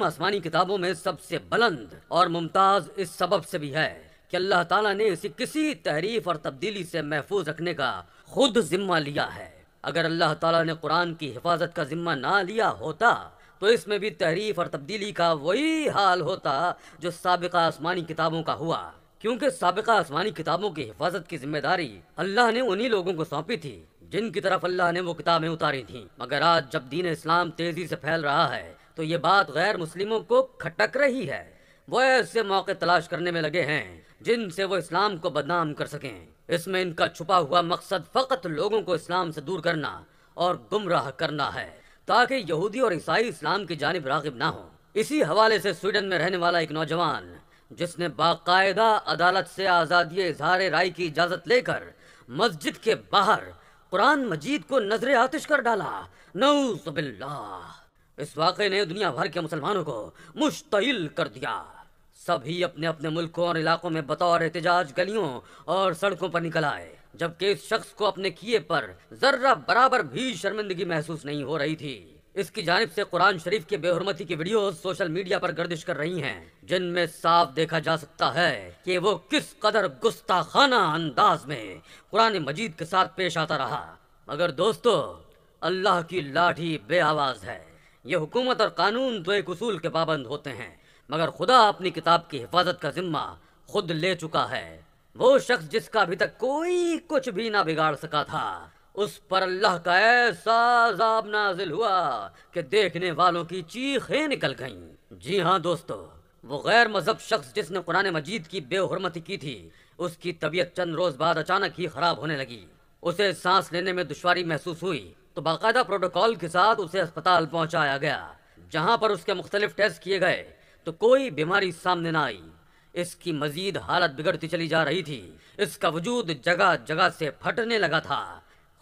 آسمانی کتابوں میں سب سے بلند اور ممتاز اس سبب سے بھی ہے کہ اللہ تعالیٰ نے اسے کسی تحریف اور تبدیلی سے محفوظ رکھنے کا خود ذمہ لیا ہے۔ اگر اللہ تعالیٰ نے قرآن کی حفاظت کا ذمہ نہ لیا ہوتا تو اس میں بھی تحریف اور تبدیلی کا وہی حال ہوتا جو سابقہ آسمانی کتابوں کا ہوا، کیونکہ سابقہ آسمانی کتابوں کی حفاظت کی ذمہ داری اللہ نے انہی لوگوں کو سونپی تھی جن کی طرف اللہ نے وہ کتابیں اتاری تھیں۔ مگر آج جب دین اسلام تیزی سے پھیل رہا ہے تو یہ بات غیر مسلموں کو کھٹک رہی ہے۔ وہ ایسے موقع تلاش کرنے میں لگے ہیں جن سے وہ اسلام کو بدنام کر سکیں۔ اس میں ان کا چھپا ہوا مقصد فقط لوگوں کو اسلام سے دور کرنا اور گمراہ کرنا ہے تاکہ یہودی اور عیسائی اسلام کی جانب راغب نہ ہوں۔ اسی حوالے سے سویڈن میں رہنے والا ایک نوجوان جس نے باقاعدہ عدالت سے آزادی اظہار رائے کی اجازت لے کر مسجد کے باہر قرآن مجید کو نظر آتش کر ڈالا، نعوذ باللہ، اس واقعے نے دنیا بھر کے مسلمانوں کو مشتعل کر دیا۔ سبھی اپنے اپنے ملکوں اور علاقوں میں بطور احتجاج گلیوں اور سڑکوں پر نکل آئے، جبکہ اس شخص کو اپنے کیے پر ذرہ برابر بھی شرمندگی محسوس نہیں ہو رہی تھی۔ اس کی جانب سے قرآن شریف کی بے حرمتی کی ویڈیوز سوشل میڈیا پر گردش کر رہی ہیں، جن میں صاف دیکھا جا سکتا ہے کہ وہ کس قدر گستاخانہ انداز میں قرآن مجید کے ساتھ پیش آتا رہا۔ مگر دوستو، اللہ کی لاٹھی بے آواز ہے۔ یہ حکومت اور قانون تو ایک اصول کے پابند ہوتے ہیں، مگر خدا اپنی کتاب کی حفاظت کا ذمہ خود لے چکا ہے۔ وہ شخص جس کا ابھی تک کوئی کچھ بھی نہ بگاڑ سکا تھا، اس پر اللہ کا ایسا عذاب نازل ہوا کہ دیکھنے والوں کی چیخیں نکل گئیں۔ جی ہاں دوستو، وہ غیر مذہب شخص جس نے قرآن مجید کی بے حرمتی کی تھی، اس کی طبیعت چند روز بعد اچانک ہی خراب ہونے لگی۔ اسے سانس لینے میں دشواری محسوس ہوئی تو باقاعدہ پروٹوکول کے ساتھ اسے اسپتال پہنچایا گیا، جہاں پر اس کے مختلف ٹیسٹ کیے گئے تو کوئی بیماری سامنے نہ آئی۔ اس کی مزید حالت بگڑتی چلی جا رہی تھی، اس کا وجود جگہ جگہ سے پھٹنے لگا تھا،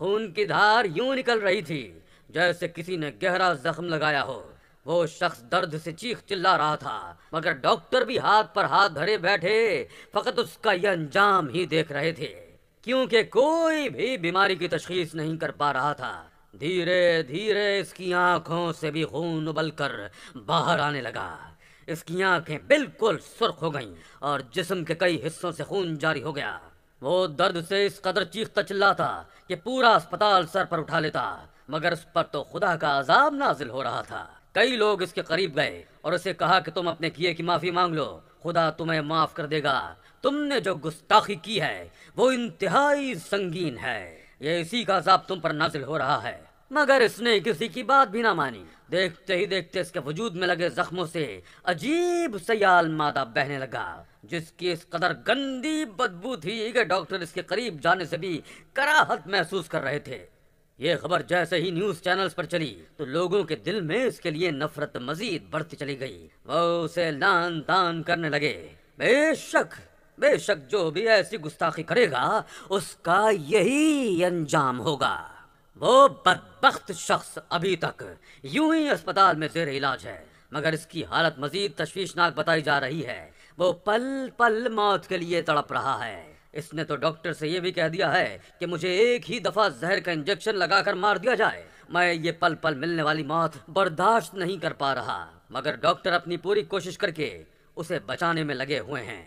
خون کی دھار یوں نکل رہی تھی جیسے کسی نے گہرا زخم لگایا ہو۔ وہ شخص درد سے چیخ چلا رہا تھا، مگر ڈاکٹر بھی ہاتھ پر ہاتھ دھرے بیٹھے فقط اس کا یہ انجام ہی دیکھ رہے تھے، کیونکہ کوئی بھی بیماری کی تشخیص نہیں کر پا رہا تھا۔ دھیرے دھیرے اس کی آنکھوں سے بھی خون ابل کر باہر آنے لگا، اس کی آنکھیں بالکل سرخ ہو گئیں اور جسم کے کئی حصوں سے خون جاری ہو گیا۔ وہ درد سے اس قدر چیختا چلاتا کہ پورا اسپتال سر پر اٹھا لیتا، مگر اس پر تو خدا کا عذاب نازل ہو رہا تھا۔ کئی لوگ اس کے قریب گئے اور اسے کہا کہ تم اپنے کیے کی معافی مانگ لو، خدا تمہیں معاف کر دے گا۔ تم نے جو گستاخی کی ہے وہ انتہائی سنگین ہے، یہ اسی کا عذاب تم پر نازل ہو رہا ہے۔ مگر اس نے کسی کی بات بھی نہ مانی۔ دیکھتے ہی دیکھتے اس کے وجود میں لگے زخموں سے عجیب سیال مادہ بہنے لگا، جس کی اس قدر گندی بدبو تھی کہ ڈاکٹر اس کے قریب جانے سے بھی کراہت محسوس کر رہے تھے۔ یہ خبر جیسے ہی نیوز چینلز پر چلی تو لوگوں کے دل میں اس کے لیے نفرت مزید بڑھتی چلی گئی، وہ اسے لعن طعن کرنے لگے۔ بے شک جو بھی ایسی گستاخی کرے گا اس کا یہی انجام ہوگا۔ وہ بدبخت شخص ابھی تک یوں ہی اسپتال میں زیر علاج ہے، مگر اس کی حالت مزید تشویشناک بتائی جا رہی ہے۔ وہ پل پل موت کے لیے تڑپ رہا ہے۔ اس نے تو ڈاکٹر سے یہ بھی کہہ دیا ہے کہ مجھے ایک ہی دفعہ زہر کا انجیکشن لگا کر مار دیا جائے، میں یہ پل پل ملنے والی موت برداشت نہیں کر پا رہا۔ مگر ڈاکٹر اپنی پوری کوشش کر کے اسے بچانے میں لگے ہوئے ہیں۔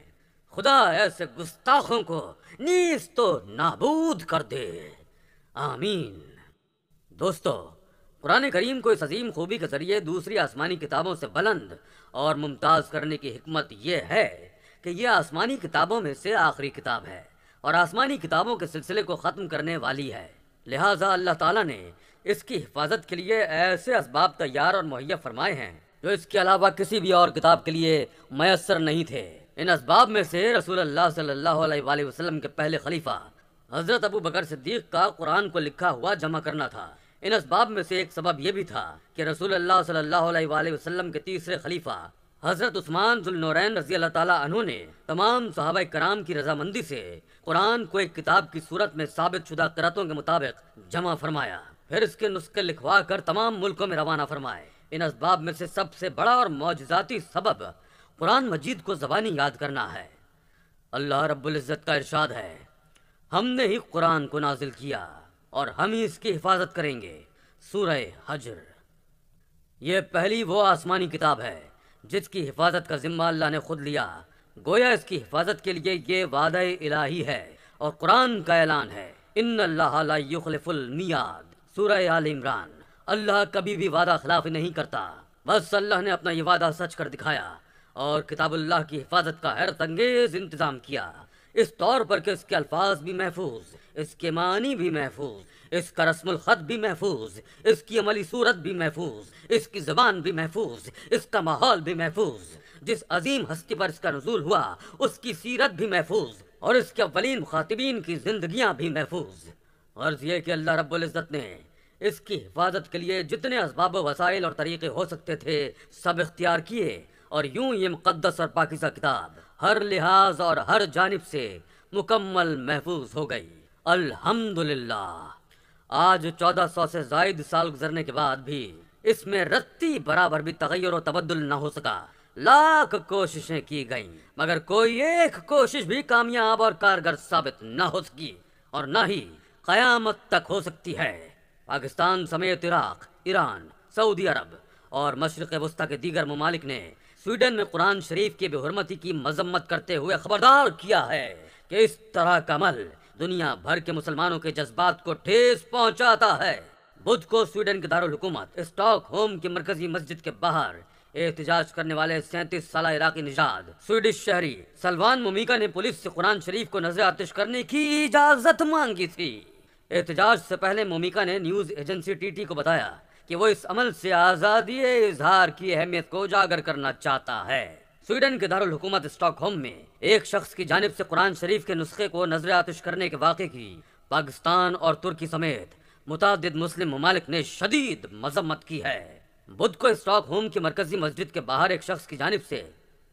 خدا ایسے گستاخوں کو نیست و نابود کر دے، آمین۔ دوستو، قرآن کریم کو اس عظیم خوبی کے ذریعے دوسری آسمانی کتابوں سے بلند اور ممتاز کرنے کی حکمت یہ ہے کہ یہ آسمانی کتابوں میں سے آخری کتاب ہے اور آسمانی کتابوں کے سلسلے کو ختم کرنے والی ہے، لہٰذا اللہ تعالیٰ نے اس کی حفاظت کے لیے ایسے اسباب تیار اور مہیا فرمائے ہیں جو اس کے علاوہ کسی بھی اور کتاب کے لیے میسر نہیں تھے۔ ان اسباب میں سے رسول اللہ صلی اللہ علیہ وآلہ وسلم کے پہلے خلیفہ حضرت ابو بکر صدیق کا قرآن کو لکھا ہوا جمع کرنا تھا۔ ان اسباب میں سے ایک سبب یہ بھی تھا کہ رسول اللہ صلی اللہ علیہ وآلہ وسلم کے تیسرے خلیفہ حضرت عثمان ذو النورین رضی اللہ تعالیٰ عنہ نے تمام صحابہ کرام کی رضامندی سے قرآن کو ایک کتاب کی صورت میں ثابت شدہ قرأتوں کے مطابق جمع فرمایا، پھر اس کے نسخے لکھوا کر تمام ملکوں میں روانہ فرمائے۔ ان اسباب میں سے سب سے بڑا اور معجزاتی سبب قرآن مجید کو زبانی یاد کرنا ہے۔ اللہ رب العزت کا ارشاد ہے، ہم نے ہی قرآن کو نازل کیا اور ہم ہی اس کی حفاظت کریں گے۔ سورہ حجر۔ یہ پہلی وہ آسمانی کتاب ہے جس کی حفاظت کا ذمہ اللہ نے خود لیا، گویا اس کی حفاظت کے لیے یہ وعدہ الہی ہے اور قرآن کا اعلان ہے، ان اللہ لا یخلف المیعاد، سورہ آل عمران۔ اللہ کبھی بھی وعدہ خلافی نہیں کرتا، بس اللہ نے اپنا یہ وعدہ سچ کر دکھایا اور کتاب اللہ کی حفاظت کا حیرت انگیز انتظام کیا، اس طور پر کہ اس کے الفاظ بھی محفوظ، اس کے معنی بھی محفوظ، اس کا رسم الخط بھی محفوظ، اس کی عملی صورت بھی محفوظ، اس کی زبان بھی محفوظ، اس کا ماحول بھی محفوظ، جس عظیم ہستی پر اس کا نزول ہوا اس کی سیرت بھی محفوظ اور اس کے اولین مخاطبین کی زندگیاں بھی محفوظ۔ غرض یہ کہ اللہ رب العزت نے اس کی حفاظت کے لیے جتنے اسباب و وسائل اور طریقے ہو سکتے تھے سب اختیار کیے، اور یوں یہ مقدس اور پاکیزہ کتاب ہر لحاظ اور ہر جانب سے مکمل محفوظ ہو گئی۔ الحمدللہ آج 1400 سے زائد سال گزرنے کے بعد بھی اس میں رتی برابر بھی تغیر و تبدل نہ ہو سکا۔ لاکھ کوششیں کی گئیں مگر کوئی ایک کوشش بھی کامیاب اور کارگر ثابت نہ ہو سکی، اور نہ ہی قیامت تک ہو سکتی ہے۔ پاکستان سمیت عراق، ایران، سعودی عرب اور مشرق وسطیٰ کے دیگر ممالک نے سویڈن میں قرآن شریف کی بے حرمتی کی مذمت کرتے ہوئے خبردار کیا ہے کہ اس طرح کا عمل دنیا بھر کے مسلمانوں کے جذبات کو ٹھیس پہنچاتا ہے۔ بدھ کو سویڈن کے دارالحکومت اسٹاک ہوم کی مرکزی مسجد کے باہر احتجاج کرنے والے 37 سالہ عراقی نژاد سویڈش شہری سلوان مومیکا نے پولیس سے قرآن شریف کو نظر آتش کرنے کی اجازت مانگی تھی۔ احتجاج سے پہلے مومیکا نے نیوز ایجنسی ٹی ٹی کو بتایا کہ وہ اس عمل سے آزادی اظہار کی اہمیت کو اجاگر کرنا چاہتا ہے۔ سویڈن کے دارالحکومت اسٹاک ہوم میں ایک شخص کی جانب سے قرآن شریف کے نسخے کو نظر آتش کرنے کے واقعے کی پاکستان اور ترکی سمیت متعدد مسلم ممالک نے شدید مذمت کی ہے۔ بدھ کو اسٹاک ہوم کی مرکزی مسجد کے باہر ایک شخص کی جانب سے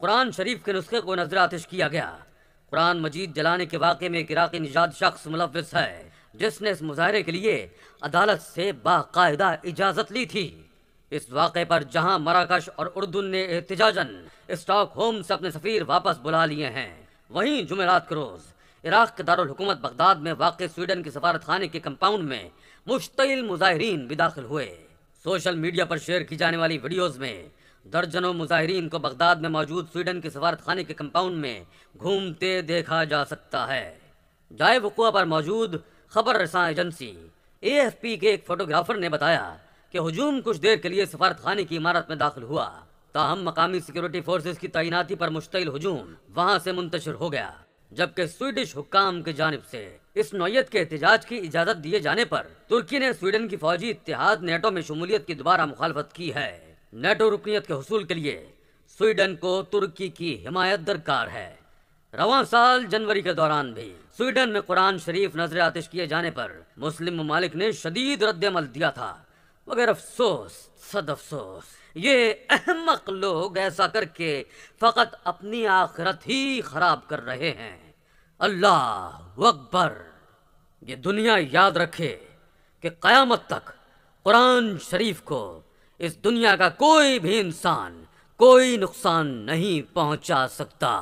قرآن شریف کے نسخے کو نظر آتش کیا گیا۔ قرآن مجید جلانے کے واقعے میں ایک عراقی نژاد شخص ملوث ہے جس نے اس مظاہرے کے لیے عدالت سے باقاعدہ اجازت لی تھی۔ اس واقعے پر جہاں مراکش اور اردن نے احتجاجاً اسٹاک ہوم سے اپنے سفیر واپس بلا لیے ہیں، وہیں جمعرات کے روز عراق کے دارالحکومت بغداد میں واقع سویڈن کے سفارت خانے کے کمپاؤنڈ میں مشتعل مظاہرین بھی داخل ہوئے۔ سوشل میڈیا پر شیئر کی جانے والی ویڈیوز میں درجنوں مظاہرین کو بغداد میں موجود سویڈن کے سفارت خانے کے کمپاؤنڈ میں گھومتے دیکھا جا سکتا ہے۔ جائے وقوع پر موجود خبر رساں ایجنسی اے ایف پی کے ایک فوٹوگرافر نے بتایا کہ ہجوم کچھ دیر کے لیے سفارت خانے کی عمارت میں داخل ہوا، تاہم مقامی سیکیورٹی فورسز کی تعیناتی پر مشتعل ہجوم وہاں سے منتشر ہو گیا، جبکہ سویڈش حکام کی جانب سے اس نوعیت کے احتجاج کی اجازت دیے جانے پر ترکی نے سویڈن کی فوجی اتحاد نیٹو میں شمولیت کی دوبارہ مخالفت کی ہے۔ نیٹو رکنیت کے حصول کے لیے سویڈن کو ترکی کی حمایت درکار ہے۔ رواں سال جنوری کے دوران بھی سویڈن میں قرآن شریف نظر آتش کیے جانے پر مسلم ممالک نے شدید رد عمل دیا تھا، مگر افسوس صد افسوس یہ احمق لوگ ایسا کر کے فقط اپنی آخرت ہی خراب کر رہے ہیں۔ اللہ اکبر! یہ دنیا یاد رکھے کہ قیامت تک قرآن شریف کو اس دنیا کا کوئی بھی انسان کوئی نقصان نہیں پہنچا سکتا۔